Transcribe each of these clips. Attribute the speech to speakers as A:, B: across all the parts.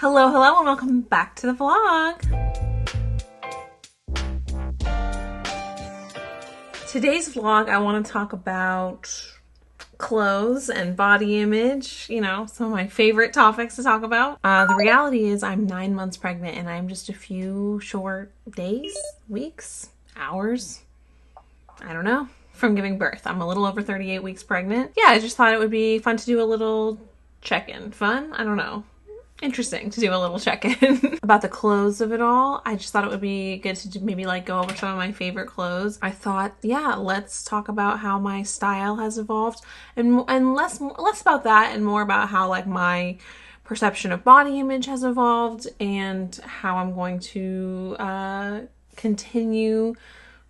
A: Hello, hello, and welcome back to the vlog. Today's vlog, I want to talk about clothes and body image, you know, some of my favorite topics to talk about. The reality is I'm 9 months pregnant and I'm just a few short days, weeks, hours, I don't know, from giving birth. I'm a little over 38 weeks pregnant. Yeah, I just thought it would be fun to do a little check-in. Fun? I don't know. Interesting to do a little check-in about the clothes of it all. I just thought it would be good to maybe like go over some of my favorite clothes. I thought, yeah, let's talk about how my style has evolved and less about that and more about how like my perception of body image has evolved and how I'm going to continue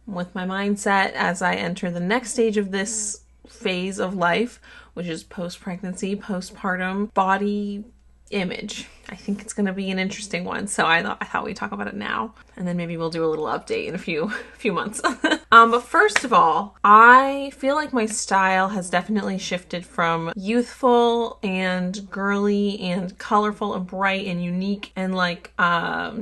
A: with my mindset as I enter the next stage of this phase of life, which is post-pregnancy, postpartum body image. I think it's going to be an interesting one, so I thought we'd talk about it now, and then maybe we'll do a little update in a few months. But first of all, I feel like my style has definitely shifted from youthful and girly and colorful and bright and unique and like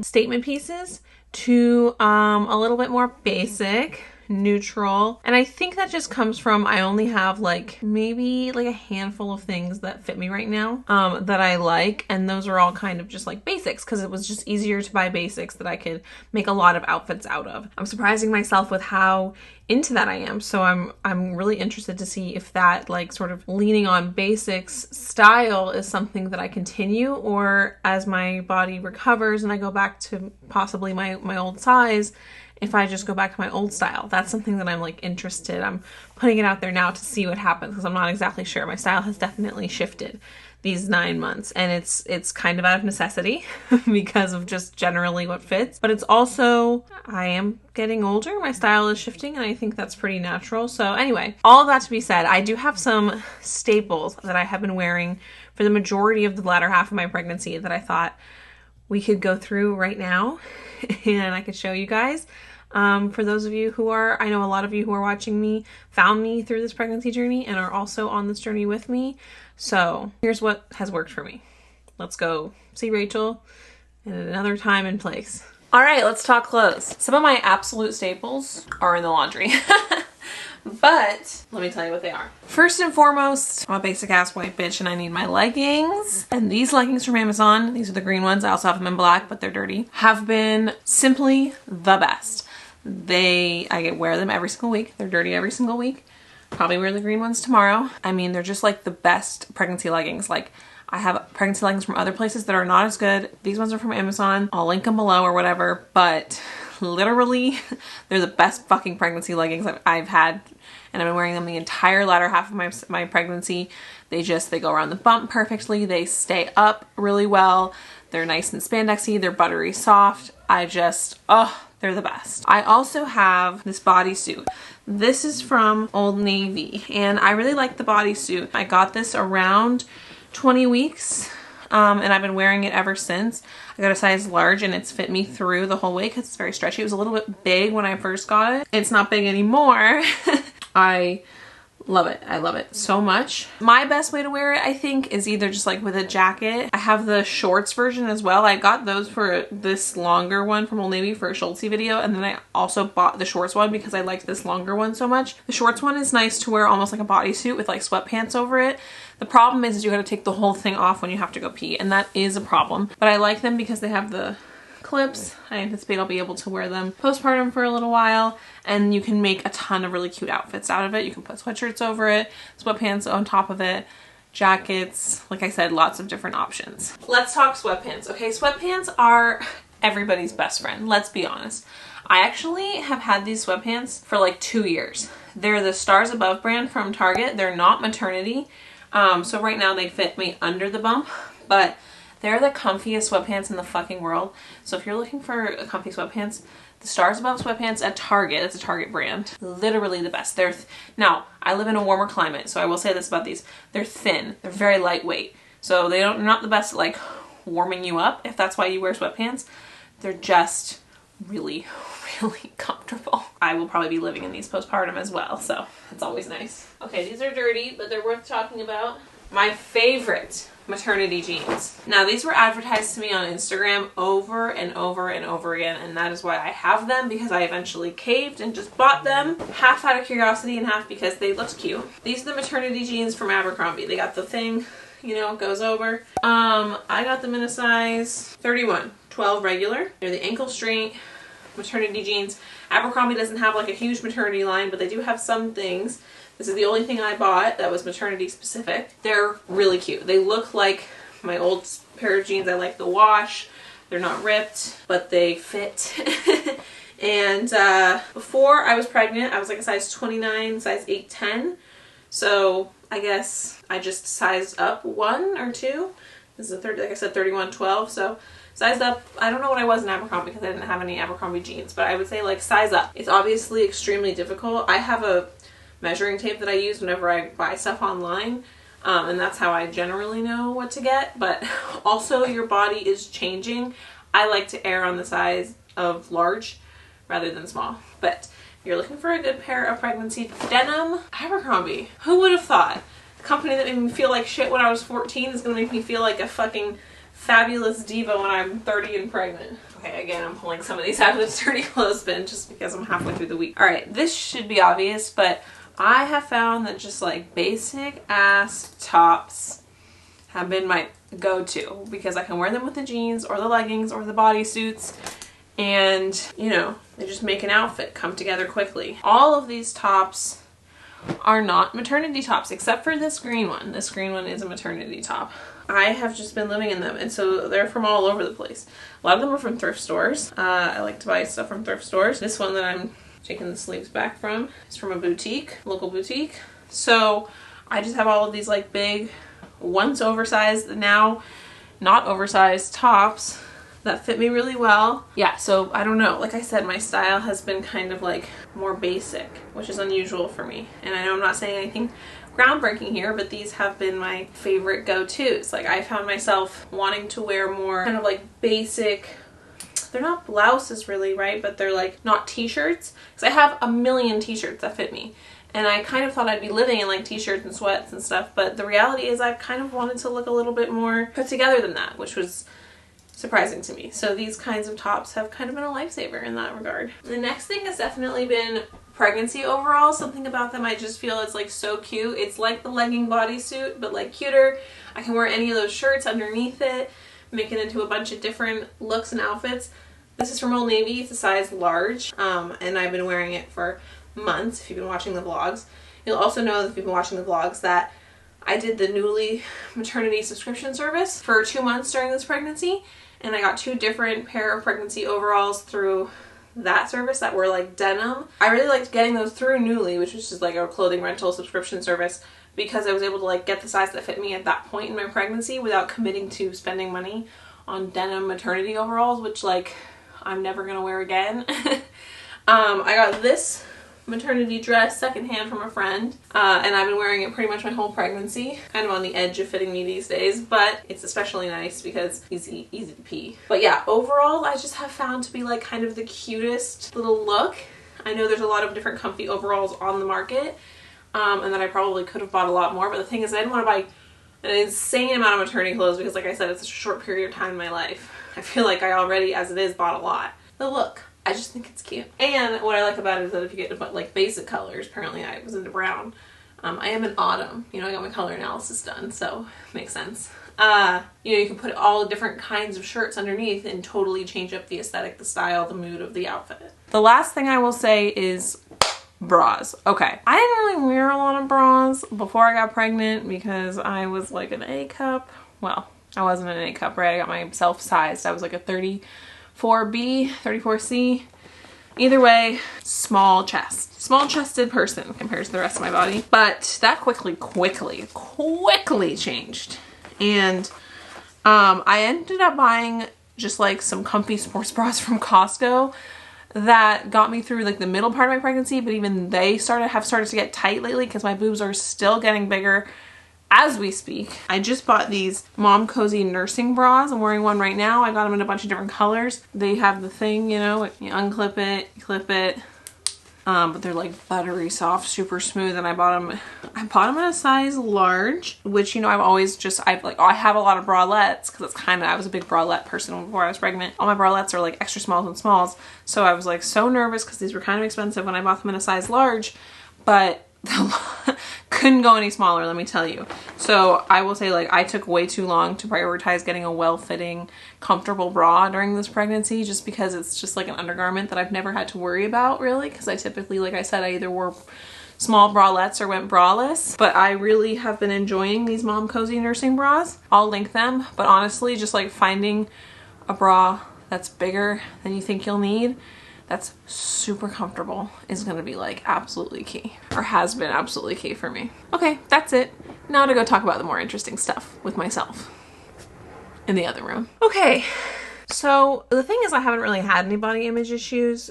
A: statement pieces to a little bit more basic, neutral. And I think that just comes from I only have like maybe like a handful of things that fit me right now that I like, and those are all kind of just like basics because it was just easier to buy basics that I could make a lot of outfits out of. I'm surprising myself with how into that I am, so I'm really interested to see if that like sort of leaning on basics style is something that I continue, or as my body recovers and I go back to possibly my old size, if I just go back to my old style. That's something that I'm like interested. I'm putting it out there now to see what happens because I'm not exactly sure. My style has definitely shifted these 9 months, and it's kind of out of necessity because of just generally what fits. But it's also, I am getting older, my style is shifting, and I think that's pretty natural. So anyway, all of that to be said, I do have some staples that I have been wearing for the majority of the latter half of my pregnancy that I thought we could go through right now and I could show you guys. For those of you who are, I know a lot of you who are watching me found me through this pregnancy journey and are also on this journey with me. So here's what has worked for me. Let's go see Rachel in another time and place. All right, let's talk clothes. Some of my absolute staples are in the laundry. But let me tell you what they are. First and foremost, I'm a basic ass white bitch and I need my leggings. And these leggings from Amazon, these are the green ones. I also have them in black, but they're dirty. Have been simply the best. I wear them every single week. They're dirty every single week. Probably wear the green ones tomorrow. I mean, they're just like the best pregnancy leggings. Like, I have pregnancy leggings from other places that are not as good. These ones are from Amazon. I'll link them below or whatever, but literally they're the best fucking pregnancy leggings I've had, and I've been wearing them the entire latter half of my pregnancy. They go around the bump perfectly. They stay up really well. They're nice and spandexy. They're buttery soft. They're the best. I also have this bodysuit. This is from Old Navy, and I really like the bodysuit. I got this around 20 weeks, and I've been wearing it ever since. I got a size large and it's fit me through the whole way because it's very stretchy. It was a little bit big when I first got it. It's not big anymore. I love it. I love it so much. My best way to wear it, I think, is either just like with a jacket. I have the shorts version as well. I got those for this longer one from Old Navy for a Schultz video, and then I also bought the shorts one because I liked this longer one so much. The shorts one is nice to wear almost like a bodysuit with like sweatpants over it. The problem is you gotta take the whole thing off when you have to go pee, and that is a problem. But I like them because they have the clips. I anticipate I'll be able to wear them postpartum for a little while, and you can make a ton of really cute outfits out of it. You can put sweatshirts over it, sweatpants on top of it, jackets, like I said, lots of different options. Let's talk sweatpants. Okay, sweatpants are everybody's best friend, let's be honest. I actually have had these sweatpants for like 2 years. They're the Stars Above brand from Target. They're not maternity. So right now they fit me under the bump, but they're the comfiest sweatpants in the fucking world. So if you're looking for comfy sweatpants, the Stars Above sweatpants at Target, it's a Target brand, literally the best. Now, I live in a warmer climate, so I will say this about these. They're thin, they're very lightweight. So they're not the best at like warming you up if that's why you wear sweatpants. They're just really, really comfortable. I will probably be living in these postpartum as well, so it's always nice. Okay, these are dirty, but they're worth talking about. My favorite maternity jeans. Now these were advertised to me on Instagram over and over and over again, and that is why I have them, because I eventually caved and just bought them, half out of curiosity and half because they looked cute. These are the maternity jeans from Abercrombie. They got the thing, you know, goes over. I got them in a size 31, 12 regular. They're the ankle straight maternity jeans. Abercrombie doesn't have like a huge maternity line, but they do have some things. This is the only thing I bought that was maternity specific. They're really cute. They look like my old pair of jeans I like the wash. They're not ripped, but they fit. And before I was pregnant, I was like a size 29, size 8'10". So I guess I just sized up 1 or 2. This is a 30, like I said, 31, 12. So sized up. I don't know what I was in Abercrombie because I didn't have any Abercrombie jeans, but I would say like size up. It's obviously extremely difficult. I have a measuring tape that I use whenever I buy stuff online, and that's how I generally know what to get, but also your body is changing. I like to err on the size of large rather than small, but if you're looking for a good pair of pregnancy denim, Abercrombie. Who would have thought? A company that made me feel like shit when I was 14 is gonna make me feel like a fucking fabulous diva when I'm 30 and pregnant. Okay, again, I'm pulling some of these out of the dirty clothes bin just because I'm halfway through the week. All right, this should be obvious, but I have found that just like basic ass tops have been my go-to because I can wear them with the jeans or the leggings or the bodysuits, and you know, they just make an outfit come together quickly. All of these tops are not maternity tops except for this green one. This green one is a maternity top. I have just been living in them, and so they're from all over the place. A lot of them are from thrift stores. I like to buy stuff from thrift stores. This one that I'm taking the sleeves back from is from a boutique, local boutique. So I just have all of these like big, once oversized, now not oversized tops that fit me really well. Yeah, so I don't know. Like I said, my style has been kind of like more basic, which is unusual for me. And I know I'm not saying anything groundbreaking here, but these have been my favorite go-tos. Like I found myself wanting to wear more kind of like basic, they're not blouses really, right? But they're like not t-shirts, because I have a million t-shirts that fit me. And I kind of thought I'd be living in like t-shirts and sweats and stuff, but the reality is I've kind of wanted to look a little bit more put together than that, which was surprising to me. So these kinds of tops have kind of been a lifesaver in that regard. The next thing has definitely been pregnancy overalls. Something about them I just feel is like so cute. It's like the legging bodysuit, but like cuter. I can wear any of those shirts underneath it, make it into a bunch of different looks and outfits. This is from Old Navy. It's a size large, and I've been wearing it for months. If you've been watching the vlogs, you'll also know that if you've been watching the vlogs that I did the Nuuly maternity subscription service for 2 months during this pregnancy, and I got 2 different pair of pregnancy overalls through that service that were like denim. I really liked getting those through Nuuly, which is just like a clothing rental subscription service, because I was able to like get the size that fit me at that point in my pregnancy without committing to spending money on denim maternity overalls, which like I'm never gonna wear again. I got this maternity dress secondhand from a friend, and I've been wearing it pretty much my whole pregnancy. Kind of on the edge of fitting me these days, but it's especially nice because easy to pee. But yeah, overall I just have found to be like kind of the cutest little look. I know there's a lot of different comfy overalls on the market, and that I probably could have bought a lot more, but the thing is I didn't want to buy an insane amount of maternity clothes because like I said, it's a short period of time in my life. I feel like I already, as it is, bought a lot. The look, I just think it's cute. And what I like about it is that if you get to put like basic colors, apparently I was into brown. I am in autumn, you know, I got my color analysis done, so makes sense. You know, you can put all different kinds of shirts underneath and totally change up the aesthetic, the style, the mood of the outfit. The last thing I will say is bras. Okay, I didn't really wear a lot of bras before I got pregnant because I was like an A cup. Well, I wasn't an A cup, right? I got myself sized. I was like a 34B, 34C. Either way, small chest. Small chested person compared to the rest of my body. But that quickly changed. And I ended up buying just like some comfy sports bras from Costco that got me through like the middle part of my pregnancy, but even they have started to get tight lately because my boobs are still getting bigger as we speak. I just bought these Mom Cozy nursing bras. I'm wearing one right now. I got them in a bunch of different colors. They have the thing, you know, you unclip it, you clip it. but they're like buttery soft, super smooth. And I bought them in a size large, which, you know, I have a lot of bralettes because I was a big bralette person before I was pregnant. All my bralettes are like extra smalls and smalls. So I was like so nervous because these were kind of expensive when I bought them in a size large, but couldn't go any smaller, let me tell you. So I will say, like, I took way too long to prioritize getting a well-fitting, comfortable bra during this pregnancy, just because it's just like an undergarment that I've never had to worry about, really, because I typically, like I said, I either wore small bralettes or went braless. But I really have been enjoying these Mom Cozy nursing bras. I'll link them, but honestly, just like finding a bra that's bigger than you think you'll need, that's super comfortable, is gonna be like absolutely key, or has been absolutely key for me. Okay, that's it. Now to go talk about the more interesting stuff with myself in the other room. Okay, so the thing is, I haven't really had any body image issues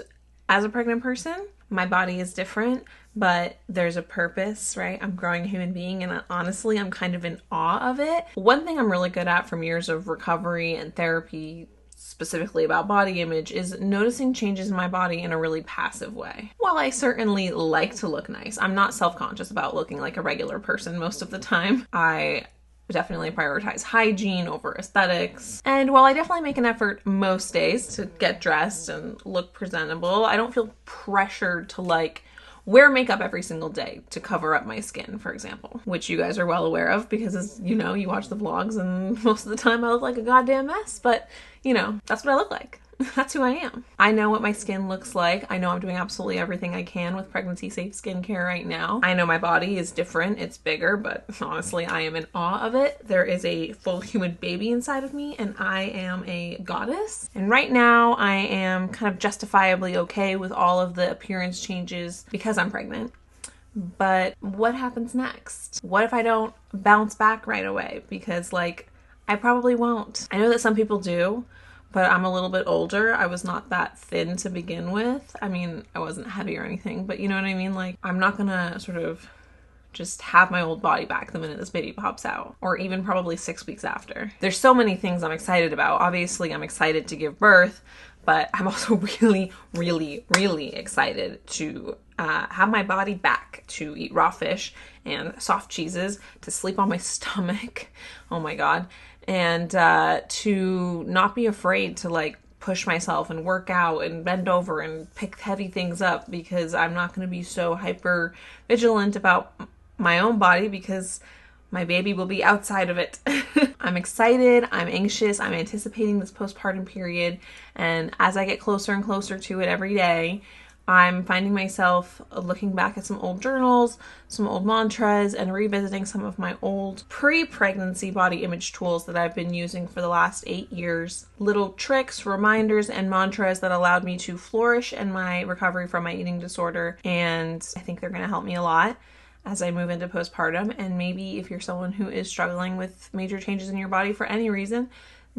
A: as a pregnant person. My body is different, but there's a purpose, right? I'm growing a human being, and honestly, I'm kind of in awe of it. One thing I'm really good at from years of recovery and therapy, specifically about body image, is noticing changes in my body in a really passive way. While I certainly like to look nice, I'm not self-conscious about looking like a regular person most of the time. I definitely prioritize hygiene over aesthetics. And while I definitely make an effort most days to get dressed and look presentable, I don't feel pressured to like wear makeup every single day to cover up my skin, for example, which you guys are well aware of because, as you know, you watch the vlogs and most of the time I look like a goddamn mess, but you know, that's what I look like. That's who I am. I know what my skin looks like. I know I'm doing absolutely everything I can with pregnancy safe skincare right now. I know my body is different. It's bigger, but honestly, I am in awe of it. There is a full human baby inside of me, and I am a goddess. And right now I am kind of justifiably okay with all of the appearance changes because I'm pregnant. But what happens next? What if I don't bounce back right away? Because like, I probably won't. I know that some people do, but I'm a little bit older. I was not that thin to begin with. I mean, I wasn't heavy or anything, but you know what I mean? Like, I'm not gonna sort of just have my old body back the minute this baby pops out, or even probably 6 weeks after. There's so many things I'm excited about. Obviously, I'm excited to give birth, but I'm also really, really, really excited to have my body back, to eat raw fish and soft cheeses, to sleep on my stomach. Oh my God. And to not be afraid to like push myself and work out and bend over and pick heavy things up, because I'm not going to be so hyper vigilant about my own body because my baby will be outside of it. I'm excited, I'm anxious, I'm anticipating this postpartum period, and as I get closer and closer to it every day, I'm finding myself looking back at some old journals, some old mantras, and revisiting some of my old pre-pregnancy body image tools that I've been using for the last 8 years. Little tricks, reminders, and mantras that allowed me to flourish in my recovery from my eating disorder. And I think they're going to help me a lot as I move into postpartum. And maybe if you're someone who is struggling with major changes in your body for any reason,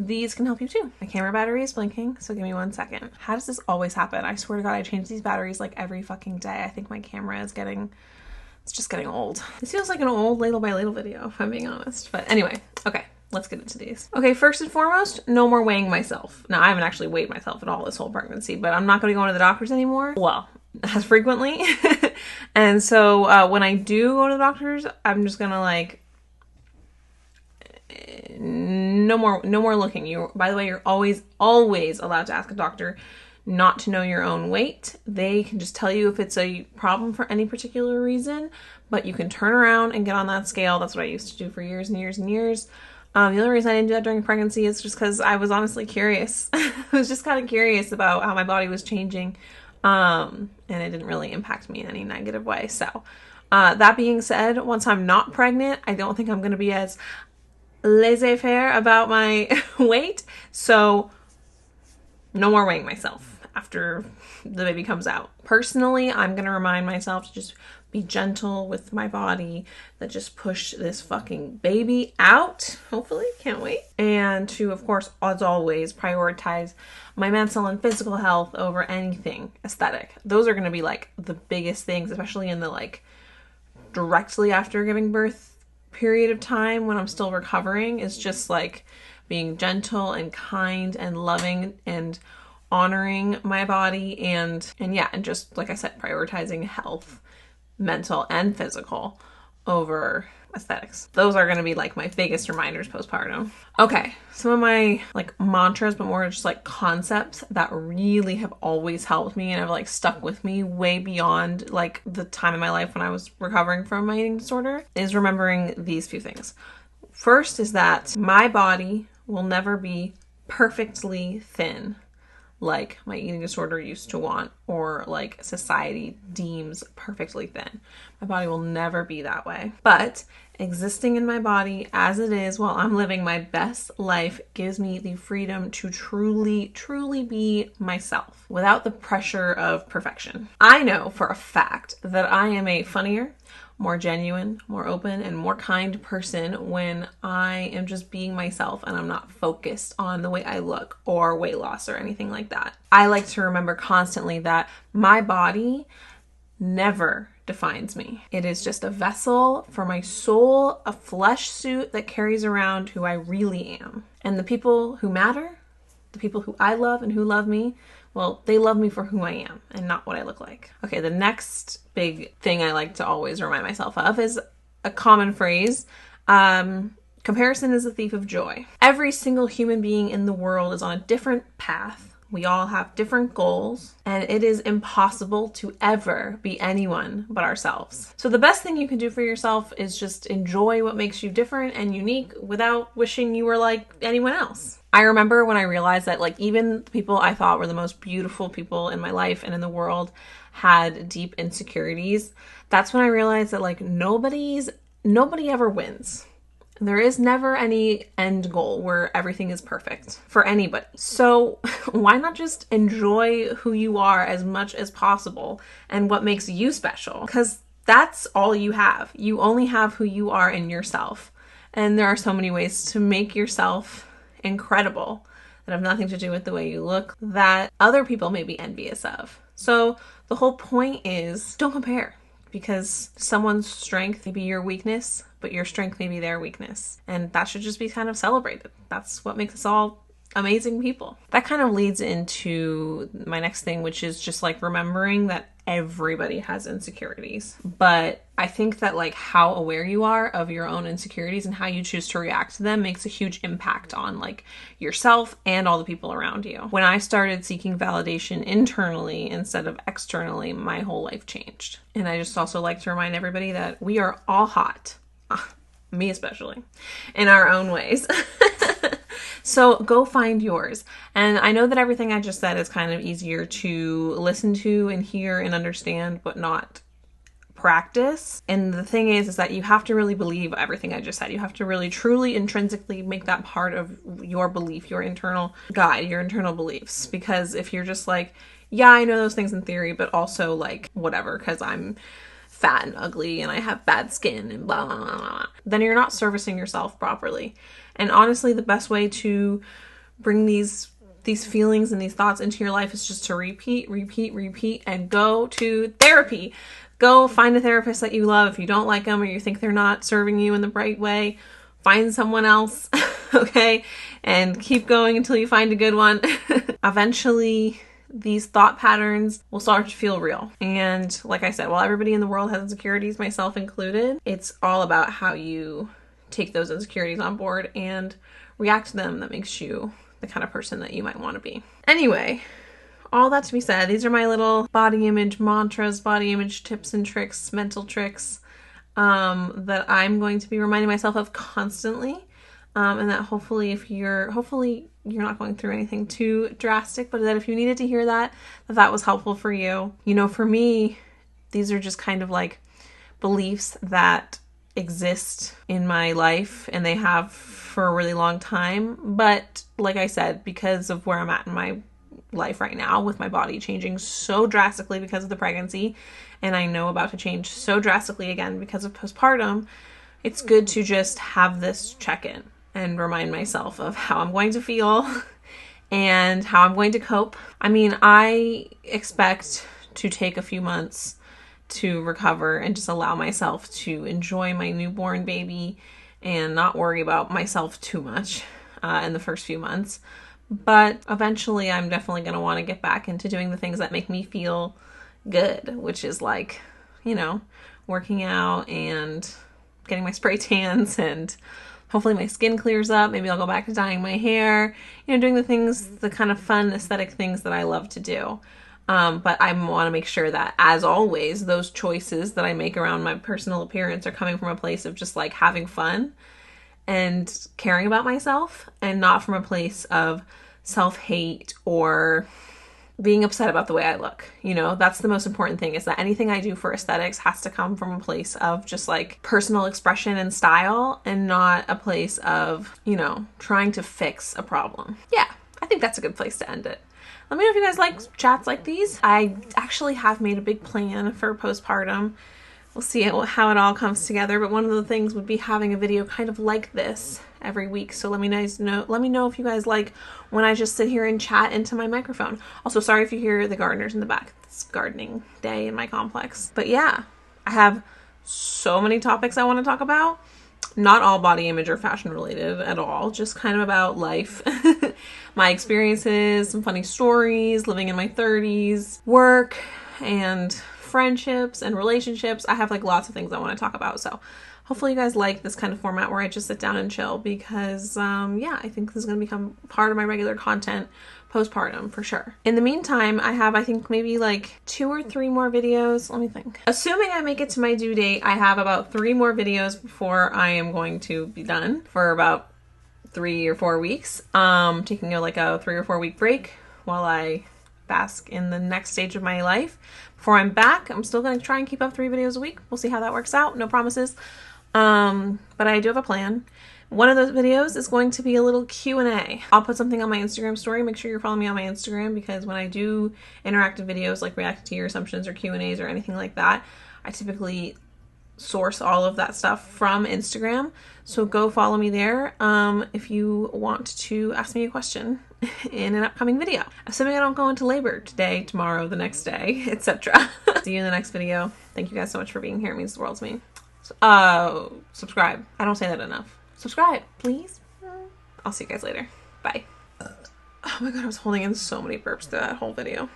A: these can help you too. My camera battery is blinking, so give me 1 second. How does this always happen? I swear to God, I change these batteries like every fucking day. I think my camera is it's just getting old. This feels like an old Ladle by Ladle video, if I'm being honest. But anyway, okay, let's get into these. Okay, first and foremost, no more weighing myself. Now, I haven't actually weighed myself at all this whole pregnancy, but I'm not gonna be going to the doctors anymore. Well, as frequently. And so when I do go to the doctors, I'm just gonna like, no more looking. By the way, you're always allowed to ask a doctor not to know your own weight. They can just tell you if it's a problem for any particular reason, but you can turn around and get on that scale. That's what I used to do for years and years and years. The only reason I didn't do that during pregnancy is just because I was honestly curious. I was just kind of curious about how my body was changing, and it didn't really impact me in any negative way. So that being said, once I'm not pregnant, I don't think I'm going to be as laissez-faire about my weight. So no more weighing myself after the baby comes out. Personally, I'm going to remind myself to just be gentle with my body, that just push this fucking baby out, hopefully, can't wait. And to, of course, as always, prioritize my mental and physical health over anything aesthetic. Those are going to be like the biggest things, especially in the like directly after giving birth period of time when I'm still recovering, is just like being gentle and kind and loving and honoring my body and yeah, and just like I said, prioritizing health, mental and physical, over aesthetics. Those are going to be like my biggest reminders postpartum. Okay, some of my like mantras, but more just like concepts that really have always helped me and have like stuck with me way beyond like the time in my life when I was recovering from my eating disorder, is remembering these few things. First is that my body will never be perfectly thin like my eating disorder used to want, or like society deems perfectly thin. My body will never be that way. But existing in my body as it is while I'm living my best life gives me the freedom to truly, truly be myself without the pressure of perfection. I know for a fact that I am a funnier, more genuine, more open, and more kind person when I am just being myself and I'm not focused on the way I look or weight loss or anything like that. I like to remember constantly that my body never defines me. It is just a vessel for my soul, a flesh suit that carries around who I really am. And the people who matter, the people who I love and who love me, well, they love me for who I am and not what I look like. Okay, the next big thing I like to always remind myself of is a common phrase. Comparison is the thief of joy. Every single human being in the world is on a different path. We all have different goals, and it is impossible to ever be anyone but ourselves. So the best thing you can do for yourself is just enjoy what makes you different and unique without wishing you were like anyone else. I remember when I realized that like even the people I thought were the most beautiful people in my life and in the world had deep insecurities. That's when I realized that like nobody ever wins. There is never any end goal where everything is perfect for anybody. So why not just enjoy who you are as much as possible and what makes you special? Because that's all you have. You only have who you are in yourself. And there are so many ways to make yourself incredible that have nothing to do with the way you look that other people may be envious of. So the whole point is don't compare. Because someone's strength may be your weakness, but your strength may be their weakness. And that should just be kind of celebrated. That's what makes us all amazing people. That kind of leads into my next thing, which is just like remembering that everybody has insecurities. But I think that like how aware you are of your own insecurities and how you choose to react to them makes a huge impact on like yourself and all the people around you. When I started seeking validation internally instead of externally, my whole life changed. And I just also like to remind everybody that we are all hot, me especially, in our own ways. So go find yours. And I know that everything I just said is kind of easier to listen to and hear and understand, but not practice. And the thing is that you have to really believe everything I just said. You have to really truly intrinsically make that part of your belief, your internal guide, your internal beliefs. Because if you're just like, yeah, I know those things in theory, but also like whatever, because I'm fat and ugly and I have bad skin and blah, blah, blah, blah, then you're not servicing yourself properly. And honestly, the best way to bring these feelings and these thoughts into your life is just to repeat, and go to therapy. Go find a therapist that you love. If you don't like them or you think they're not serving you in the right way, find someone else, okay? And keep going until you find a good one. Eventually, these thought patterns will start to feel real. And like I said, while everybody in the world has insecurities, myself included, it's all about how you take those insecurities on board and react to them that makes you the kind of person that you might want to be. Anyway, all that to be said, these are my little body image mantras, body image tips and tricks, mental tricks that I'm going to be reminding myself of constantly. And that hopefully you're not going through anything too drastic, but that if you needed to hear that was helpful for you. You know, for me, these are just kind of like beliefs that exist in my life and they have for a really long time. But like I said, because of where I'm at in my life right now with my body changing so drastically because of the pregnancy, and I know about to change so drastically again because of postpartum, it's good to just have this check-in and remind myself of how I'm going to feel and how I'm going to cope. I mean, I expect to take a few months to recover and just allow myself to enjoy my newborn baby and not worry about myself too much in the first few months. But eventually I'm definitely going to want to get back into doing the things that make me feel good, which is like, you know, working out and getting my spray tans, and hopefully my skin clears up. Maybe I'll go back to dyeing my hair, you know, doing the things, the kind of fun aesthetic things that I love to do. But I want to make sure that, as always, those choices that I make around my personal appearance are coming from a place of just like having fun and caring about myself, and not from a place of self-hate or being upset about the way I look. You know, that's the most important thing, is that anything I do for aesthetics has to come from a place of just like personal expression and style, and not a place of, you know, trying to fix a problem. Yeah, I think that's a good place to end it. Let me know if you guys like chats like these. I actually have made a big plan for postpartum. We'll see how it all comes together, but one of the things would be having a video kind of like this every week. So let me know if you guys like when I just sit here and chat into my microphone. Also, sorry if you hear the gardeners in the back. It's gardening day in my complex. But yeah, I have so many topics I want to talk about. Not all body image or fashion related at all, just kind of about life, my experiences, some funny stories, living in my 30s, work, and friendships and relationships. I have like lots of things I want to talk about. So hopefully you guys like this kind of format where I just sit down and chill, because yeah, I think this is going to become part of my regular content postpartum for sure. In the meantime, I have, I think, maybe like 2 or 3 more videos. Let me think. Assuming I make it to my due date, I have about 3 more videos before I am going to be done for about 3 or 4 weeks. Taking like a 3 or 4 week break while I bask in the next stage of my life. Before I'm back, I'm still going to try and keep up 3 videos a week. We'll see how that works out. No promises. But I do have a plan. One of those videos is going to be a little Q&A. I'll put something on my Instagram story. Make sure you're following me on my Instagram, because when I do interactive videos like react to your assumptions or Q&As or anything like that, I typically source all of that stuff from Instagram. So go follow me there if you want to ask me a question in an upcoming video. Assuming I don't go into labor today, tomorrow, the next day, etc. See you in the next video. Thank you guys so much for being here. It means the world to me. Subscribe. I don't say that enough. Subscribe, please. I'll see you guys later. Bye. Oh my god, I was holding in so many burps through that whole video.